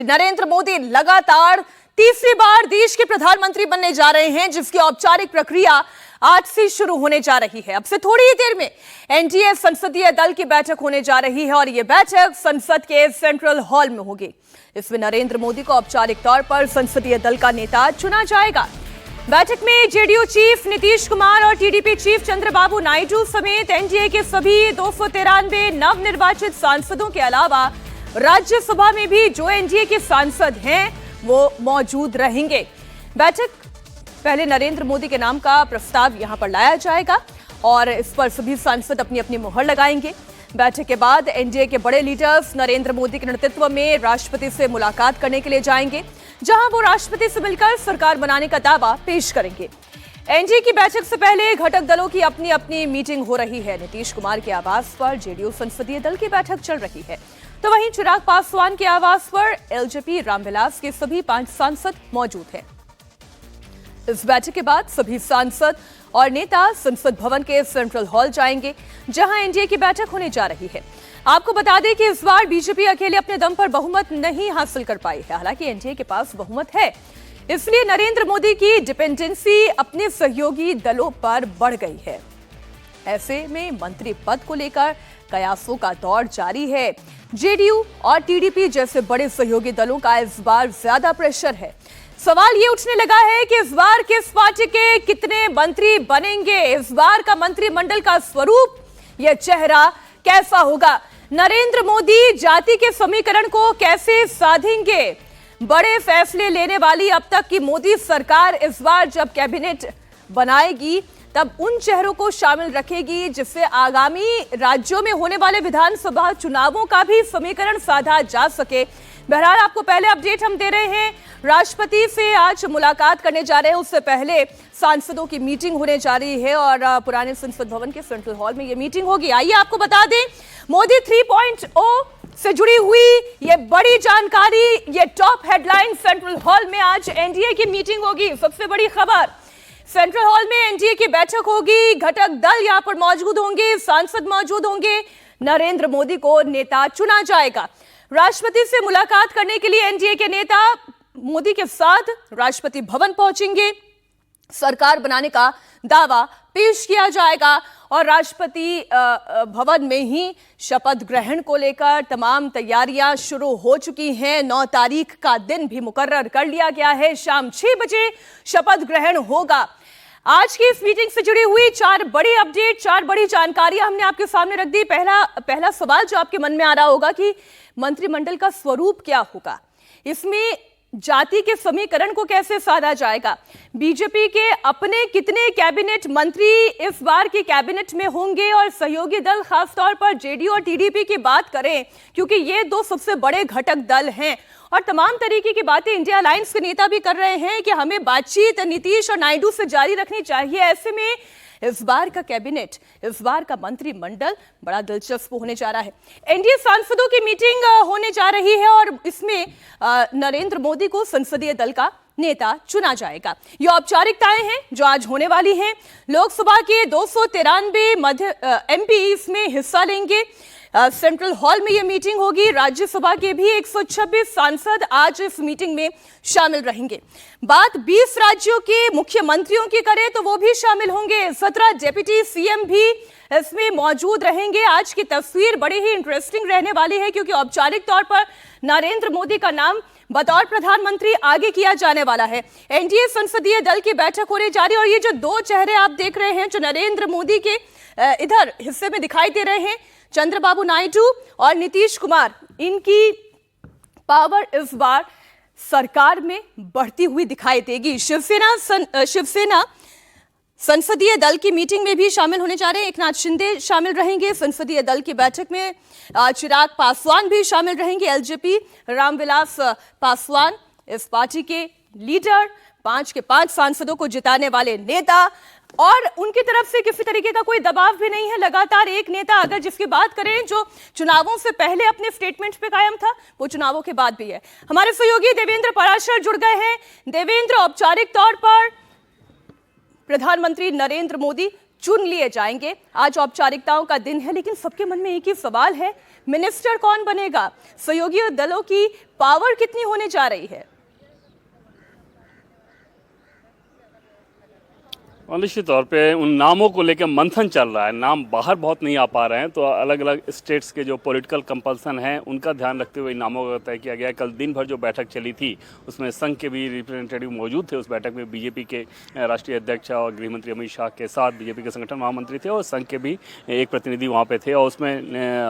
नरेंद्र मोदी लगातार तीसरी बार देश के प्रधानमंत्री बनने जा रहे हैं, जिसकी औपचारिक प्रक्रिया आज से शुरू होने जा रही है। अब से थोड़ी ही देर में एनडीए संसदीय दल की बैठक होने जा रही है और यह बैठक संसद के सेंट्रल हॉल में होगी। इसमें नरेंद्र मोदी को औपचारिक तौर पर संसदीय दल का नेता चुना जाएगा। बैठक में जेडीयू चीफ नीतीश कुमार और टीडीपी चीफ चंद्रबाबू नायडू समेत एनडीए के सभी 293 नवनिर्वाचित सांसदों के अलावा राज्यसभा में भी जो एनडीए के सांसद हैं वो मौजूद रहेंगे। बैठक पहले नरेंद्र मोदी के नाम का प्रस्ताव यहां पर लाया जाएगा और इस पर सभी सांसद अपनी अपनी मुहर लगाएंगे। बैठक के बाद एनडीए के बड़े लीडर्स नरेंद्र मोदी के नेतृत्व में राष्ट्रपति से मुलाकात करने के लिए जाएंगे, जहां वो राष्ट्रपति से मिलकर सरकार बनाने का दावा पेश करेंगे। एनडीए की बैठक से पहले घटक दलों की अपनी अपनी मीटिंग हो रही है। नीतीश कुमार के आवास पर जेडीयू संसदीय दल की बैठक चल रही है, तो वहीं चिराग पासवान के आवास पर एलजेपी रामविलास के सभी 5 सांसद मौजूद हैं। इस बैठक के बाद सभी सांसद और नेता संसद भवन के सेंट्रल हॉल जाएंगे, जहां एनडीए की बैठक होने जा रही है। आपको बता दें कि इस बार बीजेपी अकेले अपने दम पर बहुमत नहीं हासिल कर पाई है। हालांकि एनडीए के पास बहुमत है, इसलिए नरेंद्र मोदी की डिपेंडेंसी अपने सहयोगी दलों पर बढ़ गई है। ऐसे में मंत्री पद को लेकर कयासों का दौर जारी है। जेडीयू और टीडीपी जैसे बड़े सहयोगी दलों का इस बार ज्यादा प्रेशर है। सवाल ये उठने लगा है कि इस बार किस पार्टी के कितने मंत्री बनेंगे, इस बार का मंत्रिमंडल का स्वरूप, यह चेहरा कैसा होगा। नरेंद्र मोदी जाति के समीकरण को कैसे साधेंगे। बड़े फैसले लेने वाली अब तक की मोदी सरकार इस बार जब कैबिनेट बनाएगी तब उन चेहरों को शामिल रखेगी जिससे आगामी राज्यों में होने वाले विधानसभा चुनावों का भी समीकरण साधा जा सके। बहरहाल आपको पहले अपडेट हम दे रहे हैं, राष्ट्रपति से आज मुलाकात करने जा रहे हैं, उससे पहले सांसदों की मीटिंग होने जा रही है और पुराने संसद भवन के सेंट्रल हॉल में यह मीटिंग होगी। आइए आपको बता दें, मोदी 3.0 से जुड़ी हुई ये बड़ी जानकारी, ये टॉप हेडलाइन, सेंट्रल हॉल में आज एनडीए की मीटिंग होगी। सबसे बड़ी खबर, सेंट्रल हॉल में एनडीए की बैठक होगी, घटक दल यहां पर मौजूद होंगे, सांसद मौजूद होंगे, नरेंद्र मोदी को नेता चुना जाएगा। राष्ट्रपति से मुलाकात करने के लिए एनडीए के नेता मोदी के साथ राष्ट्रपति भवन पहुंचेंगे, सरकार बनाने का दावा पेश किया जाएगा और राष्ट्रपति भवन में ही शपथ ग्रहण को लेकर तमाम तैयारियां शुरू हो चुकी हैं। 9 तारीख का दिन भी मुकर्रर कर लिया गया है, शाम 6 बजे शपथ ग्रहण होगा। आज की इस मीटिंग से जुड़ी हुई 4 बड़ी अपडेट, 4 बड़ी जानकारियां हमने आपके सामने रख दी। पहला सवाल जो आपके मन में आ रहा होगा कि मंत्रिमंडल का स्वरूप क्या होगा, इसमें जाति के समीकरण को कैसे साधा जाएगा, बीजेपी के अपने कितने कैबिनेट मंत्री इस बार के कैबिनेट में होंगे और सहयोगी दल खासतौर पर जेडीयू और टीडीपी की बात करें क्योंकि ये 2 सबसे बड़े घटक दल हैं और तमाम तरीके की बातें इंडिया अलायंस के नेता भी कर रहे हैं कि हमें बातचीत नीतीश और नायडू से जारी रखनी चाहिए। ऐसे में इस बार का कैबिनेट, इस बार का मंत्रिमंडल बड़ा दिलचस्प होने जा रहा है। एनडीए सांसदों की मीटिंग होने जा रही है और इसमें नरेंद्र मोदी को संसदीय दल का नेता चुना जाएगा। ये औपचारिकताएं हैं जो आज होने वाली हैं। लोकसभा के 293 एमपी इसमें हिस्सा लेंगे। सेंट्रल हॉल में यह मीटिंग होगी। राज्यसभा के भी 126 सांसद आज इस मीटिंग में शामिल रहेंगे। बात 20 राज्यों के मुख्यमंत्रियों की करें तो वो भी शामिल होंगे। 17 डेप्यूटी सीएम भी इसमें मौजूद रहेंगे। आज की तस्वीर बड़ी ही इंटरेस्टिंग रहने वाली है क्योंकि औपचारिक तौर पर नरेंद्र मोदी का नाम बतौर प्रधानमंत्री आगे किया जाने वाला है। एनडीए संसदीय दल की बैठक होने जा रही है और ये जो 2 चेहरे आप देख रहे हैं जो नरेंद्र मोदी के इधर हिस्से में दिखाई दे रहे हैं, चंद्रबाबू नायडू और नीतीश कुमार, इनकी पावर इस बार सरकार में बढ़ती हुई दिखाई देगी। शिवसेना संसदीय दल की मीटिंग में भी शामिल होने जा रहे हैं। एकनाथ शिंदे शामिल रहेंगे संसदीय दल की बैठक में। चिराग पासवान भी शामिल रहेंगे। एलजेपी रामविलास पासवान इस पार्टी के लीडर, 5 के 5 सांसदों को जिताने वाले नेता और उनकी तरफ से किसी तरीके का कोई दबाव भी नहीं है। लगातार एक नेता अगर जिसकी बात करें जो चुनावों से पहले अपने स्टेटमेंट पे कायम था, वो चुनावों के बाद भी है। हमारे सहयोगी देवेंद्र पराशर जुड़ गए हैं। देवेंद्र, औपचारिक तौर पर प्रधानमंत्री नरेंद्र मोदी चुन लिए जाएंगे। आज औपचारिकताओं का दिन है, लेकिन सबके मन में एक ही सवाल है, मिनिस्टर कौन बनेगा? सहयोगी दलों की पावर कितनी होने जा रही है? और निश्चित तौर पे उन नामों को लेकर मंथन चल रहा है। नाम बाहर बहुत नहीं आ पा रहे हैं, तो अलग अलग स्टेट्स के जो पॉलिटिकल कंपल्सन हैं उनका ध्यान रखते हुए इन नामों का तय किया गया। कल दिन भर जो बैठक चली थी उसमें संघ के भी रिप्रेजेंटेटिव मौजूद थे। उस बैठक में बीजेपी के राष्ट्रीय अध्यक्ष और गृह मंत्री अमित शाह के साथ बीजेपी के संगठन महामंत्री थे और संघ के भी एक प्रतिनिधि वहाँ पे थे। और उसमें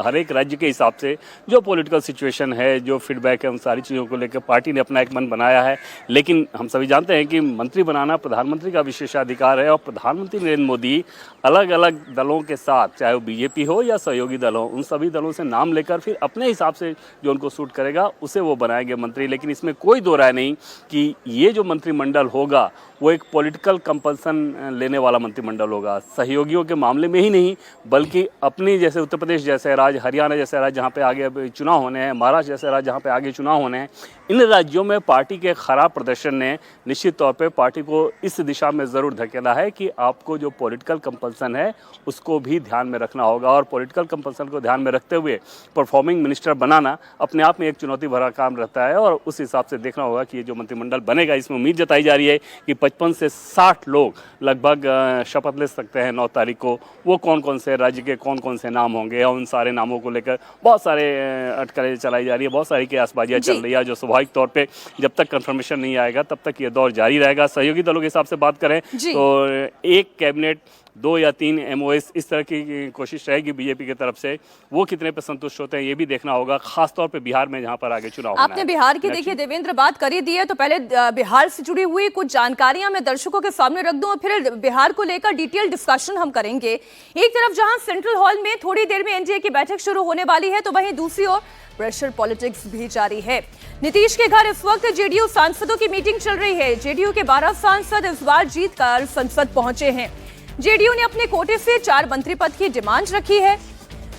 हर एक राज्य के हिसाब से जो पॉलिटिकल सिचुएशन है, जो फीडबैक है, उन सारी चीज़ों को लेकर पार्टी ने अपना एक मन बनाया है। लेकिन हम सभी जानते हैं कि मंत्री बनाना प्रधानमंत्री का विशेषाधिकार है और प्रधानमंत्री नरेंद्र मोदी अलग अलग दलों के साथ, चाहे वो बीजेपी हो या सहयोगी दल हो, उन सभी दलों से नाम लेकर फिर अपने हिसाब से जो उनको सूट करेगा उसे वो बनाएंगे मंत्री। लेकिन इसमें कोई दो राय नहीं कि ये जो मंत्रिमंडल होगा वो एक पॉलिटिकल कंपल्सन लेने वाला मंत्रिमंडल होगा। सहयोगियों के मामले में ही नहीं, बल्कि अपनी जैसे उत्तर प्रदेश जैसे राज्य, हरियाणा जैसे राज्य जहाँ पे आगे चुनाव होने हैं, महाराष्ट्र जैसे राज्य जहाँ पे आगे चुनाव होने हैं, इन राज्यों में पार्टी के खराब प्रदर्शन ने निश्चित तौर पे पार्टी को इस दिशा में ज़रूर धकेला है कि आपको जो पॉलिटिकल कंपल्सन है उसको भी ध्यान में रखना होगा। और पॉलिटिकल कंपल्सन को ध्यान में रखते हुए परफॉर्मिंग मिनिस्टर बनाना अपने आप में एक चुनौती भरा काम रहता है। और उस हिसाब से देखना होगा कि ये जो मंत्रिमंडल बनेगा, इसमें उम्मीद जताई जा रही है कि 55 से 60 लोग लगभग शपथ ले सकते हैं 9 तारीख को। वो कौन कौन से राज्य के कौन कौन से नाम होंगे और उन सारे नामों को लेकर बहुत सारे अटकलें चलाई जा रही है, बहुत सारी कयासबाजियाँ चल रही है, जो स्वाभाविक तौर पे जब तक कंफर्मेशन नहीं आएगा तब तक ये दौर जारी रहेगा। सहयोगी दलों के हिसाब से बात करें तो एक कैबिनेट, 2 या 3 MOS, इस तरह की कोशिश रहेगी बीजेपी की तरफ से। वो कितने पे संतुष्ट होते हैं ये भी देखना होगा, खासतौर पे बिहार में जहां पर आगे चुनाव होना है। आपने बिहार की देखिए देवेंद्र बात कर ही दी है, तो पहले बिहार से जुड़ी हुई कुछ जानकारियां मैं दर्शकों के सामने रख दूं और फिर बिहार को लेकर डिटेल डिस्कशन हम करेंगे। एक तरफ जहां सेंट्रल हॉल में थोड़ी देर में एनडीए की बैठक शुरू होने वाली है, तो वहीं दूसरी ओर प्रेशर पॉलिटिक्स भी जारी है। नीतीश के घर इस वक्त जेडीयू सांसदों की मीटिंग चल रही है। जेडीयू के 12 सांसद इस बार जीतकर संसद पहुंचे हैं। जेडीयू ने अपने कोटे से 4 मंत्री पद की डिमांड रखी है।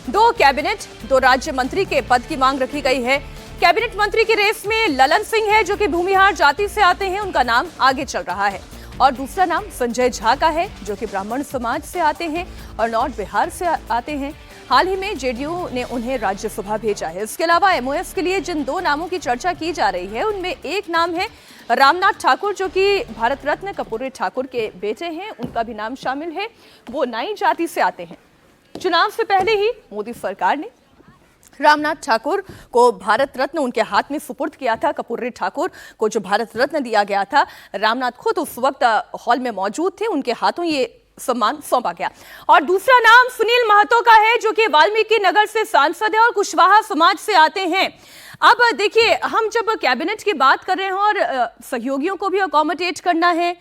2 कैबिनेट, 2 राज्य मंत्री के पद की मांग रखी गई है। कैबिनेट मंत्री की रेस में ललन सिंह है, जो कि भूमिहार जाति से आते हैं, उनका नाम आगे चल रहा है। और दूसरा नाम संजय झा का है, जो कि ब्राह्मण समाज से आते हैं और नॉर्थ बिहार से आते हैं। हाल ही में जेडीयू ने उन्हें राज्यसभा भेजा है। इसके अलावा MOS के लिए जिन 2 नामों की चर्चा की जा रही है, उनमें एक नाम है रामनाथ ठाकुर, जो कि भारत रत्न कर्पूरी ठाकुर के बेटे हैं, उनका भी नाम शामिल है। वो नाई जाति से आते हैं। चुनाव से पहले ही मोदी सरकार ने रामनाथ ठाकुर को भारत रत्न उनके हाथ में सुपुर्द किया था। कर्पूरी ठाकुर को जो भारत रत्न दिया गया था, रामनाथ खुद उस वक्त हॉल में मौजूद थे, उनके हाथों ये सम्मान सौंपा गया। और दूसरा नाम सुनील महतो का है, जो कि वाल्मीकि नगर से सांसद है और कुशवाहा समाज से आते हैं। अब देखिए, हम जब कैबिनेट की बात कर रहे हैं और सहयोगियों को भी अकोमोडेट करना है,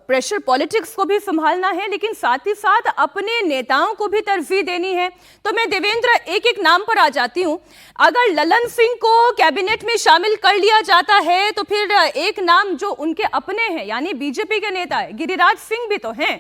प्रेशर पॉलिटिक्स को भी संभालना है, लेकिन साथ ही साथ अपने नेताओं को भी तरजीह देनी है, तो मैं देवेंद्र एक एक नाम पर आ जाती हूं। अगर ललन सिंह को कैबिनेट में शामिल कर लिया जाता है, तो फिर एक नाम जो उनके अपने हैं, यानी बीजेपी के नेता है, गिरिराज सिंह भी तो हैं।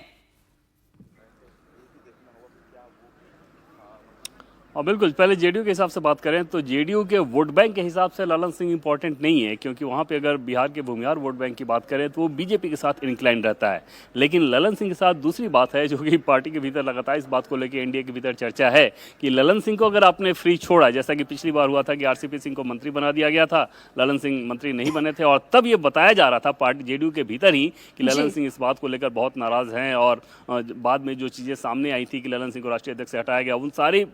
और बिल्कुल, पहले जेडीयू के हिसाब से बात करें तो जेडीयू के वोट बैंक के हिसाब से ललन सिंह इंपॉर्टेंट नहीं है, क्योंकि वहाँ पे अगर बिहार के भूमिहार वोट बैंक की बात करें तो वो बीजेपी के साथ इंक्लाइन रहता है। लेकिन ललन सिंह के साथ दूसरी बात है, जो कि पार्टी के भीतर लगातार इस बात को लेकर एनडीए के भीतर चर्चा है कि ललन सिंह को अगर आपने फ्री छोड़ा, जैसा कि पिछली बार हुआ था कि RCP सिंह को मंत्री बना दिया गया था, ललन सिंह मंत्री नहीं बने थे, और तब ये बताया जा रहा था पार्टी जेडीयू के भीतर ही कि ललन सिंह इस बात को लेकर बहुत नाराज हैं। और बाद में जो चीज़ें सामने आई थी कि ललन सिंह को राष्ट्रीय अध्यक्ष से हटाया गया, उन सारी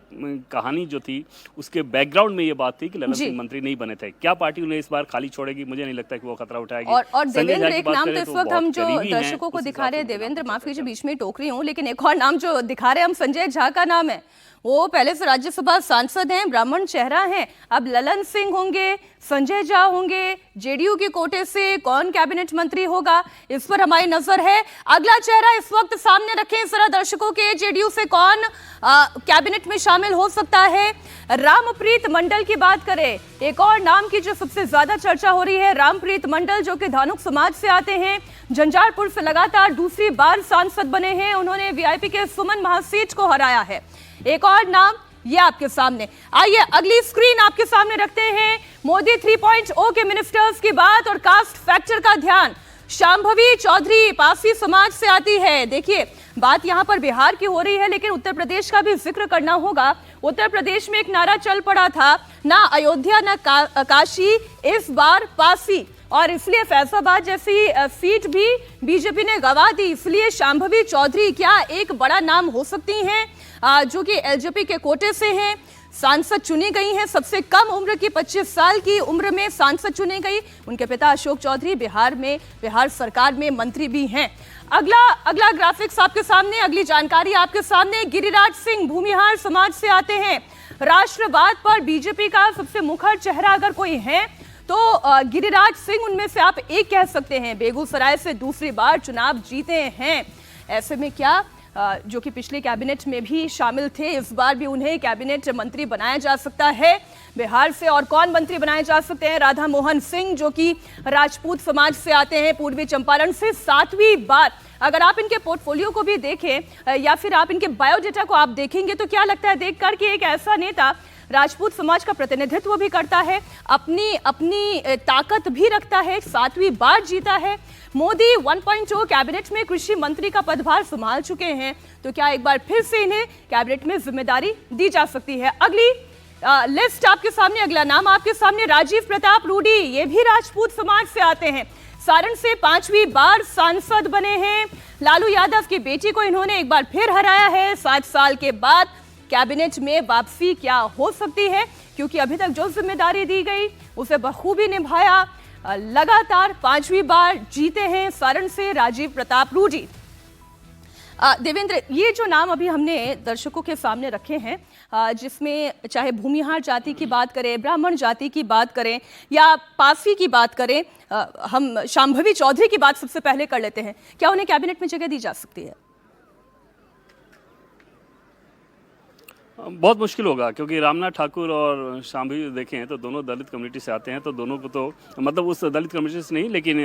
कहानी जो थी उसके बैकग्राउंड में ये बात थी कि ललन सिंह मंत्री नहीं बने थे। क्या पार्टी उन्हें इस बार खाली छोड़ेगी? मुझे नहीं लगता कि वो खतरा उठाएगी। और देवेंद्र, एक नाम तो इस वक्त हम जो दर्शकों को दिखा रहे हैं, देवेंद्र माफ कीजिए बीच में टोक रही हूं, लेकिन एक और नाम जो दिखा रहे हैं हम, संजय झा का नाम है। वो पहले से राज्यसभा सांसद हैं, ब्राह्मण चेहरा हैं। अब ललन सिंह होंगे, संजय झा होंगे, जेडीयू के कोटे से कौन कैबिनेट मंत्री होगा, इस पर हमारी नजर है। अगला चेहरा इस वक्त सामने रखें जरा दर्शकों के, जेडीयू से कौन कैबिनेट में शामिल हो सकता है। रामप्रीत मंडल की बात करें, एक और नाम की जो सबसे ज्यादा चर्चा हो रही है, रामप्रीत मंडल, जो कि धानुक समाज से आते हैं, झंझारपुर से लगातार दूसरी बार सांसद बने हैं। उन्होंने वीआईपी के सुमन महासेठ को हराया है। एक और नाम ये आपके सामने। आइए अगली स्क्रीन आपके सामने रखते हैं। मोदी 3.0 के मिनिस्टर्स की बात और कास्ट फैक्टर का ध्यान। शांभवी चौधरी पासी समाज से आती है। देखिए, बात यहाँ पर बिहार की हो रही है, लेकिन उत्तर प्रदेश का भी जिक्र करना होगा। उत्तर प्रदेश में एक नारा चल पड़ा था, ना अयोध्या ना काशी, इस बार पासी, और इसलिए फैसलाबाद जैसी सीट भी बीजेपी ने गंवा दी। इसलिए शांभवी चौधरी क्या एक बड़ा नाम हो सकती हैं, जो कि एलजेपी के कोटे से हैं, सांसद चुनी गई हैं। सबसे कम उम्र की 25 साल की उम्र में सांसद चुनी गई। उनके पिता अशोक चौधरी बिहार सरकार में मंत्री भी हैं। अगला ग्राफिक्स आपके सामने, अगली जानकारी आपके सामने। गिरिराज सिंह भूमिहार समाज से आते हैं। राष्ट्रवाद पर बीजेपी का सबसे मुखर चेहरा अगर कोई है तो गिरिराज सिंह उनमें से आप एक कह सकते हैं। बेगूसराय से दूसरी बार चुनाव जीते हैं। ऐसे में क्या जो कि पिछले कैबिनेट में भी शामिल थे, इस बार भी उन्हें कैबिनेट मंत्री बनाया जा सकता है। बिहार से और कौन मंत्री बनाए जा सकते हैं? राधा मोहन सिंह, जो कि राजपूत समाज से आते हैं, पूर्वी चंपारण से 7वीं बार। अगर आप इनके पोर्टफोलियो को भी देखें या फिर आप इनके बायोडेटा को आप देखेंगे तो क्या लगता है देखकर कि एक ऐसा नेता राजपूत समाज का प्रतिनिधित्व भी करता है, अपनी ताकत भी रखता है, 7वीं बार जीता है। मोदी 1.0 कैबिनेट में कृषि मंत्री का पदभार संभाल चुके हैं, तो क्या एक बार फिर से इन्हें कैबिनेट में जिम्मेदारी दी जा सकती है? अगली लिस्ट आपके सामने, अगला नाम आपके सामने, राजीव प्रताप रूडी। ये भी राजपूत समाज से आते हैं, सारण से 5वीं बार सांसद बने हैं। लालू यादव की बेटी को इन्होंने एक बार फिर हराया है। 7 साल के बाद कैबिनेट में वापसी क्या हो सकती है, क्योंकि अभी तक जो जिम्मेदारी दी गई उसे बखूबी निभाया। लगातार 5वीं बार जीते हैं सारण से राजीव प्रताप रूडी। देवेंद्र, ये जो नाम अभी हमने दर्शकों के सामने रखे हैं, जिसमें चाहे भूमिहार जाति की बात करें, ब्राह्मण जाति की बात करें या पासी की बात करें, हम शांभवी चौधरी की बात सबसे पहले कर लेते हैं। क्या उन्हें कैबिनेट में जगह दी जा सकती है? बहुत मुश्किल होगा, क्योंकि रामनाथ ठाकुर और शांभवी देखें तो दोनों दलित कम्युनिटी से आते हैं, तो दोनों को तो मतलब उस दलित कम्युनिटी से नहीं, लेकिन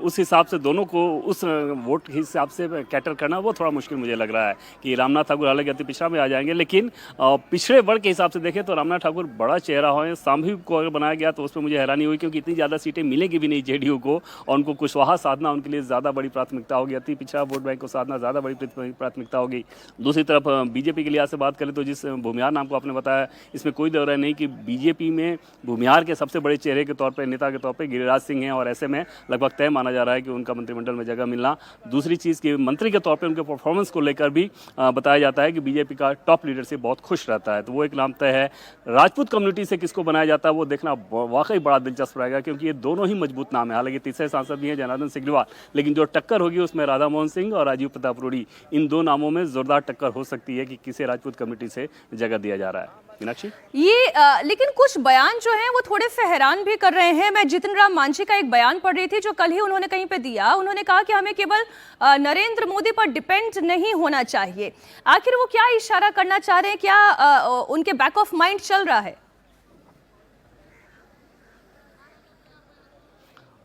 उस हिसाब से दोनों को उस वोट के हिसाब से कैटर करना वो थोड़ा मुश्किल मुझे लग रहा है। कि रामनाथ ठाकुर हालांकि अति पिछड़ा में आ जाएंगे, लेकिन पिछड़े वर्ग के हिसाब से देखें तो रामनाथ ठाकुर बड़ा चेहरा हो। शांभवी को अगर बनाया गया तो उसमें मुझे हैरानी हुई, क्योंकि इतनी ज़्यादा सीटें मिलेगी भी नहीं जेडीयू को, और उनको कुशवाहा साधना उनके लिए ज़्यादा बड़ी प्राथमिकता होगी। अति पिछड़ा वोट बैंक को साधना ज़्यादा बड़ी प्राथमिकता होगी। दूसरी तरफ बीजेपी के लिहाज से बात करें तो जिस भूमिहार नाम को आपने बताया, इसमें कोई दो राय नहीं कि बीजेपी में भूमिहार के सबसे बड़े चेहरे के तौर पर, नेता के तौर पर गिरिराज सिंह हैं, और ऐसे में लगभग तय माना जा रहा है कि उनका मंत्रिमंडल में जगह मिलना। दूसरी चीज़ कि मंत्री के तौर पर उनके परफॉर्मेंस को लेकर भी बताया जाता है कि बीजेपी का टॉप लीडर से बहुत खुश रहता है, तो वो एक नाम तय है। राजपूत कम्युनिटी से किसको बनाया जाता है वो देखना वाकई बड़ा दिलचस्प रहेगा, क्योंकि ये दोनों ही मजबूत नाम है। हालांकि तीसरे सांसद भी हैं जनार्दन सिग्रीवाल, लेकिन जो टक्कर होगी उसमें राधा मोहन सिंह और राजीव प्रताप रूडी, इन दो नामों में जोरदार टक्कर हो सकती है कि किसे राजपूत कम्युनिटी से जगह दिया जा रहा है। मीनाक्षी, ये लेकिन कुछ बयान जो हैं वो थोड़े से हैरान भी कर रहे हैं। मैं जितिन राम मांझी का एक बयान पढ़ रही थी जो कल ही उन्होंने कहीं पे दिया। उन्होंने कहा कि हमें केवल नरेंद्र मोदी पर डिपेंड नहीं होना चाहिए। आखिर वो क्या इशारा करना चाह रहे हैं? क्या उनके बैक ऑफ माइंड चल रहा है?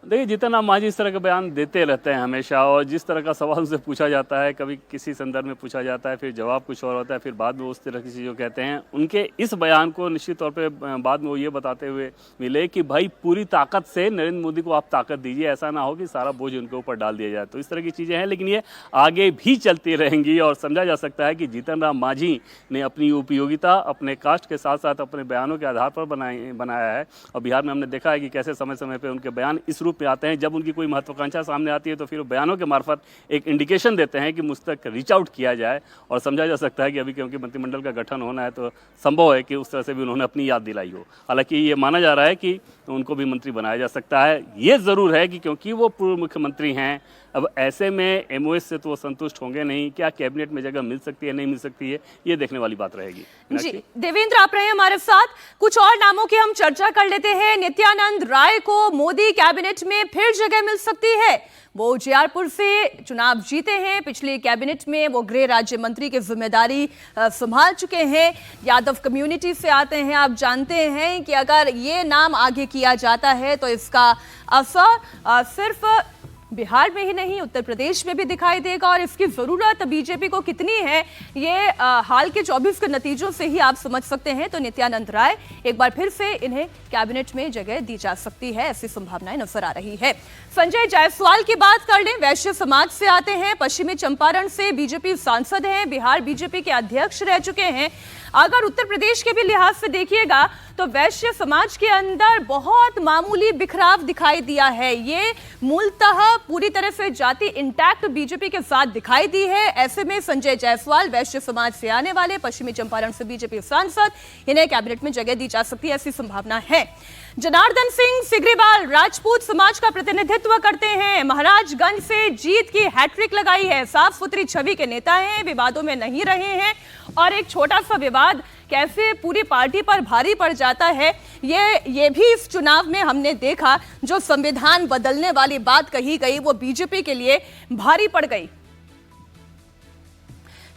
देखिए, जितिन राम मांझी इस तरह के बयान देते रहते हैं हमेशा, और जिस तरह का सवाल उनसे पूछा जाता है, कभी किसी संदर्भ में पूछा जाता है, फिर जवाब कुछ और होता है, फिर बाद में उस तरह की चीज़ों कहते हैं। उनके इस बयान को निश्चित तौर पे बाद में वो ये बताते हुए मिले कि भाई पूरी ताकत से नरेंद्र मोदी को आप ताकत दीजिए, ऐसा ना हो कि सारा बोझ उनके ऊपर डाल दिया जाए। तो इस तरह की चीज़ें हैं, लेकिन ये आगे भी चलती रहेंगी, और समझा जा सकता है कि जितिन राम मांझी ने अपनी उपयोगिता अपने कास्ट के साथ साथ अपने बयानों के आधार पर बनाया है। और बिहार में हमने देखा है कि कैसे समय समय पर उनके बयान इस रूप पे आते हैं, जब उनकी कोई महत्वाकांक्षा सामने आती है तो फिर बयानों के मार्फत एक इंडिकेशन देते हैं कि मुझ तक रीच आउट किया जाए। और समझा जा सकता है कि अभी क्योंकि मंत्रिमंडल का गठन होना है तो संभव है कि उस तरह से भी उन्होंने अपनी याद दिलाई हो। हालांकि ये माना जा रहा है कि उनको भी मंत्री बनाया जा सकता है। ये ज़रूर है कि क्योंकि वो पूर्व मुख्यमंत्री हैं, अब ऐसे में एमओएस से तो वो संतुष्ट होंगे नहीं। क्या कैबिनेट में जगह मिल सकती है, नहीं मिल सकती है, ये देखने वाली बात रहेगी। जी देवेंद्र, आप रहे हमारे साथ। कुछ और नामों की हम चर्चा कर लेते हैं। नित्यानंद राय को मोदी कैबिनेट में फिर जगह मिल सकती है। वो उजियारपुर से चुनाव जीते हैं, पिछले कैबिनेट में वो गृह राज्य मंत्री की जिम्मेदारी संभाल चुके हैं, यादव कम्युनिटी से आते हैं। आप जानते हैं कि अगर ये नाम आगे किया जाता है तो इसका असर सिर्फ बिहार में ही नहीं उत्तर प्रदेश में भी दिखाई देगा। और इसकी जरूरत बीजेपी को कितनी है ये हाल के 24 के नतीजों से ही आप समझ सकते हैं। तो नित्यानंद राय एक बार फिर से इन्हें कैबिनेट में जगह दी जा सकती है, ऐसी संभावनाएं नजर आ रही है। संजय जायसवाल की बात कर लें, वैश्य समाज से आते हैं, पश्चिमी चंपारण से बीजेपी सांसद हैं, बिहार बीजेपी के अध्यक्ष रह चुके हैं। अगर उत्तर प्रदेश के भी लिहाज से देखिएगा तो वैश्य समाज के अंदर बहुत मामूली बिखराव दिखाई दिया है। ये मूलतः पूरी तरह से जाति इंटैक्ट बीजेपी के साथ दिखाई दी है। ऐसे में संजय जायसवाल वैश्य समाज से आने वाले पश्चिमी चंपारण से बीजेपी सांसद, इन्हें कैबिनेट में जगह दी जा सकती है, ऐसी संभावना है। जनार्दन सिंह सिग्रीवाल राजपूत समाज का प्रतिनिधित्व करते हैं, महाराजगंज से जीत की हैट्रिक लगाई है, साफ सुथरी छवि के नेता हैं, विवादों में नहीं रहे हैं। और एक छोटा सा विवाद कैसे पूरी पार्टी पर भारी पड़ जाता है, ये भी इस चुनाव में हमने देखा। जो संविधान बदलने वाली बात कही गई वो बीजेपी के लिए भारी पड़ गई।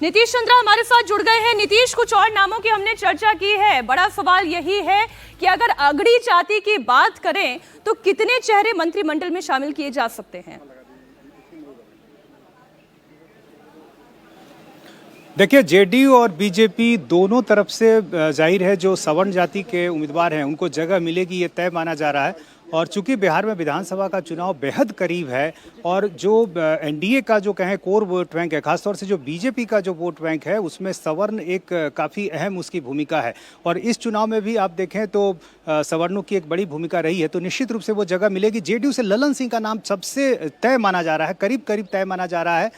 नीतीश चंद्रा हमारे साथ जुड़ गए हैं। नीतीश, कुछ और नामों की हमने चर्चा की है, बड़ा सवाल यही है कि अगर अगड़ी जाति की बात करें तो कितने चेहरे मंत्रिमंडल में शामिल किए जा सकते हैं? देखिए, जेडीयू और बीजेपी दोनों तरफ से जाहिर है जो सवर्ण जाति के उम्मीदवार हैं उनको जगह मिलेगी, ये तय माना जा रहा है। और चूंकि बिहार में विधानसभा का चुनाव बेहद करीब है और जो एनडीए का जो कहें कोर वोट बैंक है, खासतौर से जो बीजेपी का जो वोट बैंक है उसमें सवर्ण एक काफ़ी अहम उसकी भूमिका है। और इस चुनाव में भी आप देखें तो सवर्णों की एक बड़ी भूमिका रही है, तो निश्चित रूप से वो जगह मिलेगी। जेडीयू से ललन सिंह का नाम सबसे तय माना जा रहा है, करीब करीब तय माना जा रहा है।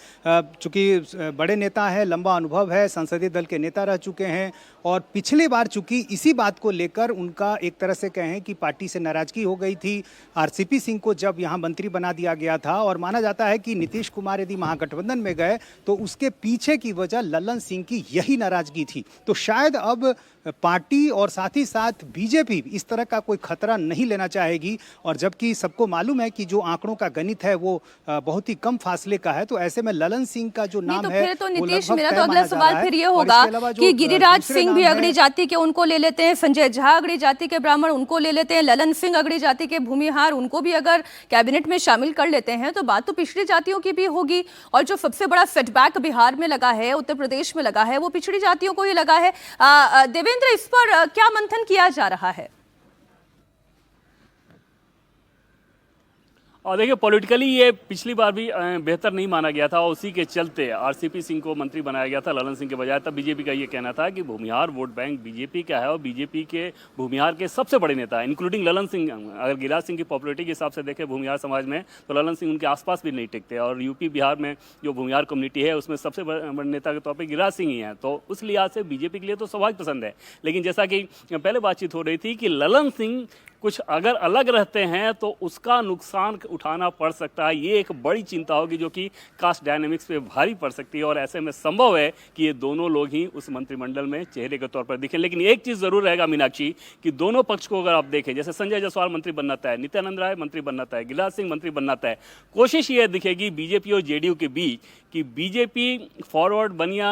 चूँकि बड़े नेता हैं, लंबा अनुभव है, संसदीय दल के नेता रह चुके हैं और पिछली बार चूंकि इसी बात को लेकर उनका एक तरह से कहें कि पार्टी से नाराजगी हो गई थी आरसीपी सिंह को जब यहाँ मंत्री बना दिया गया था। और माना जाता है कि नीतीश कुमार यदि महागठबंधन में गए तो उसके पीछे की वजह ललन सिंह की यही नाराजगी थी। तो शायद अब पार्टी और साथ ही साथ बीजेपी इस तरह का कोई खतरा नहीं लेना चाहेगी। और जबकि सबको मालूम है कि जो आंकड़ों का गणित है वो बहुत ही कम फासले का है, तो ऐसे में ललन सिंह का जो नाम है तो नीतीश, मेरा तो अगला सवाल फिर ये होगा कि गिरिराज सिंह भी अगड़ी जाति के, उनको ले लेते हैं, संजय झा अगड़ी जाति के ब्राह्मण, उनको ले लेते हैं, ललन सिंह अगड़ी जाति के भूमिहार, उनको भी अगर कैबिनेट में शामिल कर लेते हैं तो बात तो पिछड़ी जातियों की भी होगी। और जो सबसे बड़ा सेटबैक बिहार में लगा है, उत्तर प्रदेश में लगा है, वो पिछड़ी जातियों को ही लगा है। देवेंद्र, इस पर क्या मंथन किया जा रहा है? और देखिए, पॉलिटिकली ये पिछली बार भी बेहतर नहीं माना गया था और उसी के चलते आरसीपी सिंह को मंत्री बनाया गया था ललन सिंह के बजाय। तब बीजेपी का ये कहना था कि भूमिहार वोट बैंक बीजेपी का है और बीजेपी के भूमिहार के सबसे बड़े नेता है, इंक्लूडिंग ललन सिंह। अगर गिरिराज सिंह की पॉपुलरिटी के हिसाब से देखें भूमिहार समाज में, तो ललन सिंह उनके आसपास भी नहीं टिकते। और यूपी बिहार में जो भूमिहार कम्युनिटी है उसमें सबसे बड़े नेता के तौर पर गिरिराज सिंह ही हैं। तो उस लिहाज से बीजेपी के लिए तो स्वाभाविक पसंद है। लेकिन जैसा कि पहले बातचीत हो रही थी कि ललन सिंह कुछ अगर अलग रहते हैं तो उसका नुकसान उठाना पड़ सकता है, ये एक बड़ी चिंता होगी जो कि कास्ट डायनेमिक्स पे भारी पड़ सकती है। और ऐसे में संभव है कि ये दोनों लोग ही उस मंत्रिमंडल में चेहरे के तौर पर दिखें। लेकिन एक चीज़ जरूर रहेगा मीनाक्षी, कि दोनों पक्ष को अगर आप देखें, जैसे संजय जायसवाल मंत्री बनना तय है, नित्यानंद राय मंत्री बनना तय है, गिरिराज सिंह मंत्री बनना तय है, कोशिश ये दिखेगी बीजेपी और जेडीयू के बीच कि बीजेपी फॉरवर्ड बनिया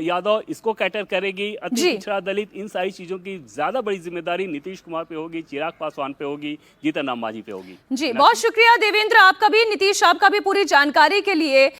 यादव इसको कैटर करेगी, अति पिछड़ा दलित, इन सारी चीजों की ज्यादा बड़ी जिम्मेदारी नीतीश कुमार पे होगी, चिराग पासवान पे होगी, जीतन राम मांझी पे होगी। जी, बहुत शुक्रिया देवेंद्र आपका भी, नीतीश आपका भी पूरी जानकारी के लिए।